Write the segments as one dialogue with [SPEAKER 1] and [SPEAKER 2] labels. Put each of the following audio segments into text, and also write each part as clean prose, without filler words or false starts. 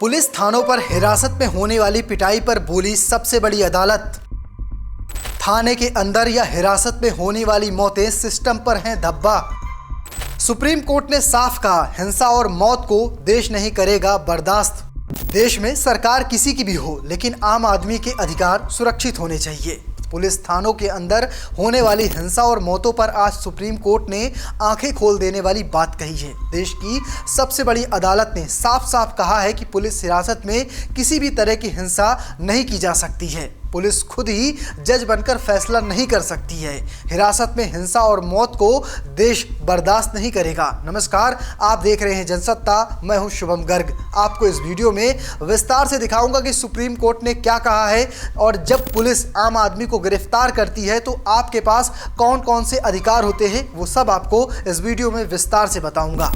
[SPEAKER 1] Police थानों पर हिरासत में होने वाली पिटाई पर बोली सबसे बड़ी अदालत। थाने के अंदर या हिरासत में होने वाली मौतें सिस्टम पर हैं धब्बा। सुप्रीम कोर्ट ने साफ कहा, हिंसा और मौत को देश नहीं करेगा बर्दाश्त। देश में सरकार किसी की भी हो, लेकिन आम आदमी के अधिकार सुरक्षित होने चाहिए। पुलिस थानों के अंदर होने वाली हिंसा और मौतों पर आज सुप्रीम कोर्ट ने आंखें खोल देने वाली बात कही है। देश की सबसे बड़ी अदालत ने साफ साफ कहा है कि पुलिस हिरासत में किसी भी तरह की हिंसा नहीं की जा सकती है। पुलिस खुद ही जज बनकर फैसला नहीं कर सकती है। हिरासत में हिंसा और मौत को देश बर्दाश्त नहीं करेगा। नमस्कार, आप देख रहे हैं जनसत्ता, मैं हूं शुभम गर्ग। आपको इस वीडियो में विस्तार से दिखाऊंगा कि सुप्रीम कोर्ट ने क्या कहा है और जब पुलिस आम आदमी को गिरफ्तार करती है तो आपके पास कौन कौन से अधिकार होते हैं, वो सब आपको इस वीडियो में विस्तार से बताऊंगा।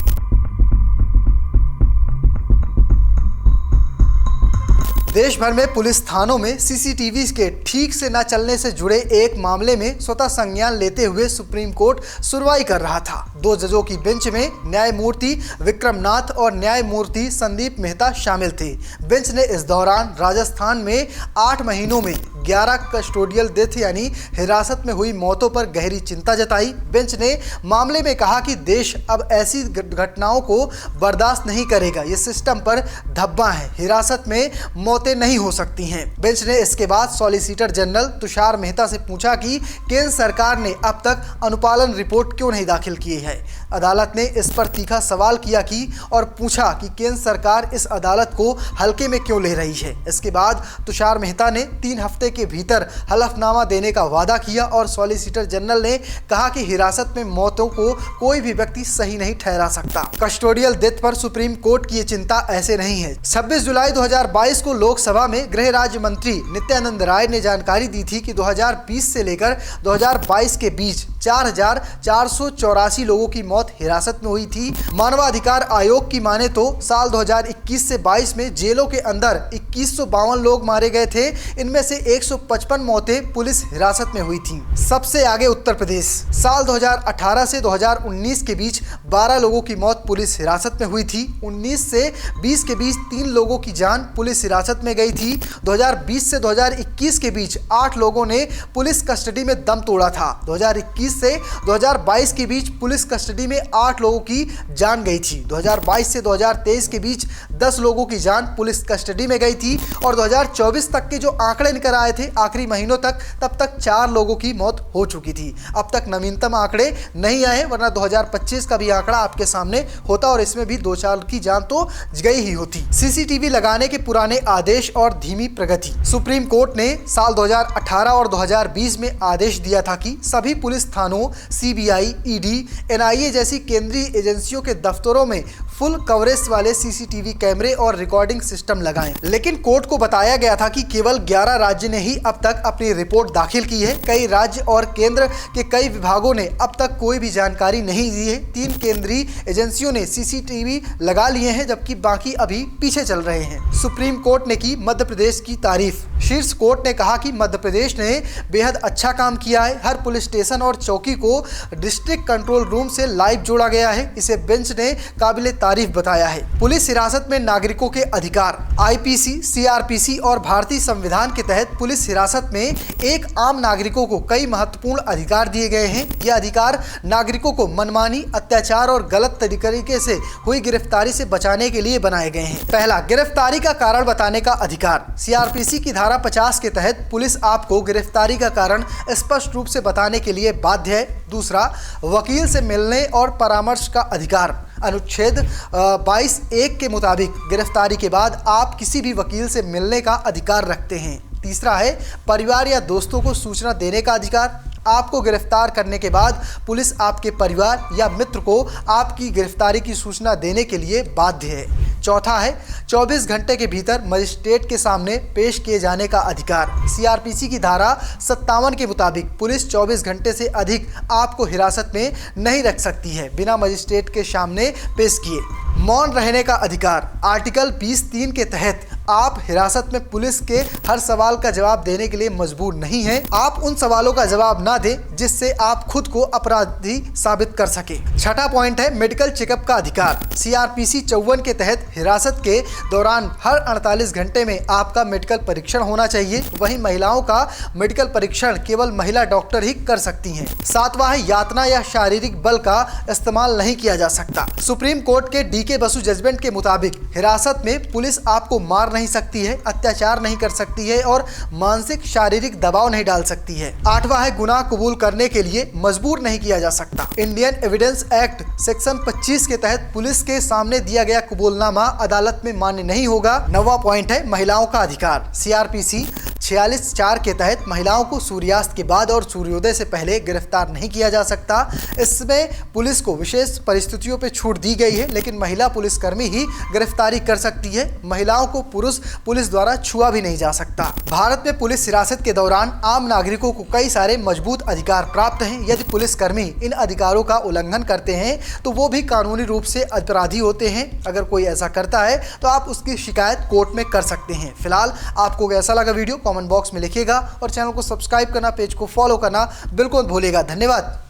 [SPEAKER 1] देश भर में पुलिस थानों में सीसीटीवी के ठीक से न चलने से जुड़े एक मामले में स्वतः संज्ञान लेते हुए सुप्रीम कोर्ट सुनवाई कर रहा था। 2 जजों की बेंच में न्यायमूर्ति विक्रम नाथ और न्यायमूर्ति संदीप मेहता शामिल थे। बेंच ने इस दौरान राजस्थान में 8 महीनों में 11 कस्टोडियल डेथ यानी हिरासत में हुई मौतों पर गहरी चिंता जताई। बेंच ने मामले में कहा कि देश अब ऐसी घटनाओं को बर्दाश्त नहीं करेगा। ये सिस्टम पर धब्बा है, हिरासत में मौतें नहीं हो सकती हैं। बेंच ने इसके बाद सॉलिसिटर जनरल तुषार मेहता से पूछा कि केंद्र सरकार ने अब तक अनुपालन रिपोर्ट क्यों नहीं दाखिल की है। अदालत ने इस पर तीखा सवाल किया कि और पूछा कि केंद्र सरकार इस अदालत को हल्के में क्यों ले रही है। इसके बाद तुषार मेहता ने 3 हफ्ते के भीतर हलफनामा देने का वादा किया और सॉलिसिटर जनरल ने कहा कि हिरासत में मौतों को कोई भी व्यक्ति सही नहीं ठहरा सकता। कस्टोडियल डेथ पर सुप्रीम कोर्ट की चिंता ऐसे नहीं है। 26 जुलाई 2022 को लोकसभा में गृह राज्य मंत्री नित्यानंद राय ने जानकारी दी थी कि 2020 से लेकर 2022 के बीच 4,484 लोगों की मौत हिरासत में हुई थी। मानवाधिकार आयोग की माने तो साल 2021 से 22 में जेलों के अंदर 2152 लोग मारे गए थे। इनमें से 155 मौतें पुलिस हिरासत में हुई थीं। सबसे आगे उत्तर प्रदेश। साल 2018 से 2019 के बीच 12 लोगों की मौत पुलिस हिरासत में हुई थी। 19 से 20 के बीच 3 लोगों की जान पुलिस हिरासत में गई थी। 2020 से 2021 के बीच 8 लोगों ने पुलिस कस्टडी में दम तोड़ा था। 2021 से 2022 के बीच पुलिस कस्टडी में 8 लोगों की जान गई थी। 2022 से 2023 के बीच 10 लोगों की जान पुलिस कस्टडी में गई थी और 2024 तक के जो आंकड़े निकल आए थे आखिरी महीनों तक, तब तक 4 लोगों की मौत हो चुकी थी। अब तक नवीनतम आंकड़े नहीं आए, वरना 2025 का भी आंकड़ा आपके सामने होता और इसमें भी 2-4 की जान तो गई ही होती। सीसीटीवी लगाने के पुराने आदेश और धीमी प्रगति। सुप्रीम कोर्ट ने साल 2018 और 2020 में आदेश दिया था कि सभी पुलिस थानों, सीबीआई, ईडी, एनआईए जैसी केंद्रीय एजेंसियों के दफ्तरों में फुल कवरेज वाले सीसीटीवी कैमरे और रिकॉर्डिंग सिस्टम लगाएं। लेकिन कोर्ट को बताया गया था कि केवल 11 राज्य ने ही अब तक अपनी रिपोर्ट दाखिल की है। कई राज्य और केंद्र के कई विभागों ने अब तक कोई भी जानकारी नहीं दी है। 3 केंद्रीय एजेंसियों ने सीसीटीवी लगा लिए हैं, जबकि बाकी अभी पीछे चल रहे हैं। सुप्रीम कोर्ट ने की मध्य प्रदेश की तारीफ। शीर्ष कोर्ट ने कहा कि मध्य प्रदेश ने बेहद अच्छा काम किया है। हर पुलिस स्टेशन और चौकी को डिस्ट्रिक्ट कंट्रोल रूम से लाइव जोड़ा गया है। इसे बेंच ने काबिले तारीफ बताया है। पुलिस हिरासत में नागरिकों के अधिकार। आईपीसी, सीआरपीसी और भारतीय संविधान के तहत पुलिस हिरासत में एक आम नागरिकों को कई महत्वपूर्ण अधिकार दिए गए हैं। ये अधिकार नागरिकों को मनमानी, अत्याचार और गलत तरीके से हुई गिरफ्तारी से बचाने के लिए बनाए गए हैं। पहला, गिरफ्तारी का कारण बताने का अधिकार। सीआरपीसी की धारा 50 के तहत पुलिस आपको गिरफ्तारी का कारण स्पष्ट रूप से बताने के लिए बाध्य है। दूसरा, वकील से मिलने और परामर्श का अधिकार। अनुच्छेद 22(1) के मुताबिक गिरफ्तारी के बाद आप किसी भी वकील से मिलने का अधिकार रखते हैं। तीसरा है परिवार या दोस्तों को सूचना देने का अधिकार। आपको गिरफ्तार करने के बाद पुलिस आपके परिवार या मित्र को आपकी गिरफ्तारी की सूचना देने के लिए बाध्य है। चौथा है 24 घंटे के भीतर मजिस्ट्रेट के सामने पेश किए जाने का अधिकार। सीआरपीसी की धारा 57 के मुताबिक पुलिस 24 घंटे से अधिक आपको हिरासत में नहीं रख सकती है बिना मजिस्ट्रेट के सामने पेश किए। मौन रहने का अधिकार। आर्टिकल 20(3) के तहत आप हिरासत में पुलिस के हर सवाल का जवाब देने के लिए मजबूर नहीं हैं। आप उन सवालों का जवाब ना दें जिससे आप खुद को अपराधी साबित कर सके। छठा पॉइंट है मेडिकल चेकअप का अधिकार। CRPC 54 के तहत हिरासत के दौरान हर 48 घंटे में आपका मेडिकल परीक्षण होना चाहिए। वहीं महिलाओं का मेडिकल परीक्षण केवल महिला डॉक्टर ही कर सकती हैं। सातवां है यातना या शारीरिक बल का इस्तेमाल नहीं किया जा सकता। सुप्रीम कोर्ट के DK बसु जजमेंट के मुताबिक हिरासत में पुलिस आपको मार नहीं सकती है, अत्याचार नहीं कर सकती है और मानसिक शारीरिक दबाव नहीं डाल सकती है। आठवां है गुनाह कबूल करने के लिए मजबूर नहीं किया जा सकता। इंडियन एविडेंस एक्ट सेक्शन 25 के तहत पुलिस के सामने दिया गया कबूलनामा अदालत में मान्य नहीं होगा। नौवां पॉइंट है महिलाओं का अधिकार। CRPC 46(4) के तहत महिलाओं को सूर्यास्त के बाद और सूर्योदय से पहले गिरफ्तार नहीं किया जा सकता। इसमें पुलिस को विशेष परिस्थितियों पर छूट दी गई है, लेकिन महिला पुलिसकर्मी ही गिरफ्तारी कर सकती है। महिलाओं को पुरुष पुलिस द्वारा छुआ भी नहीं जा सकता। भारत में पुलिस हिरासत के दौरान आम नागरिकों को कई सारे मजबूत अधिकार प्राप्त हैं। यदि पुलिसकर्मी इन अधिकारों का उल्लंघन करते हैं तो वो भी कानूनी रूप से अपराधी होते हैं। अगर कोई ऐसा करता है तो आप उसकी शिकायत कोर्ट में कर सकते हैं। फिलहाल आपको कैसा लगा वीडियो कमेंट बॉक्स में लिखिएगा और चैनल को सब्सक्राइब करना, पेज को फॉलो करना बिल्कुल मत भूलिएगा। धन्यवाद।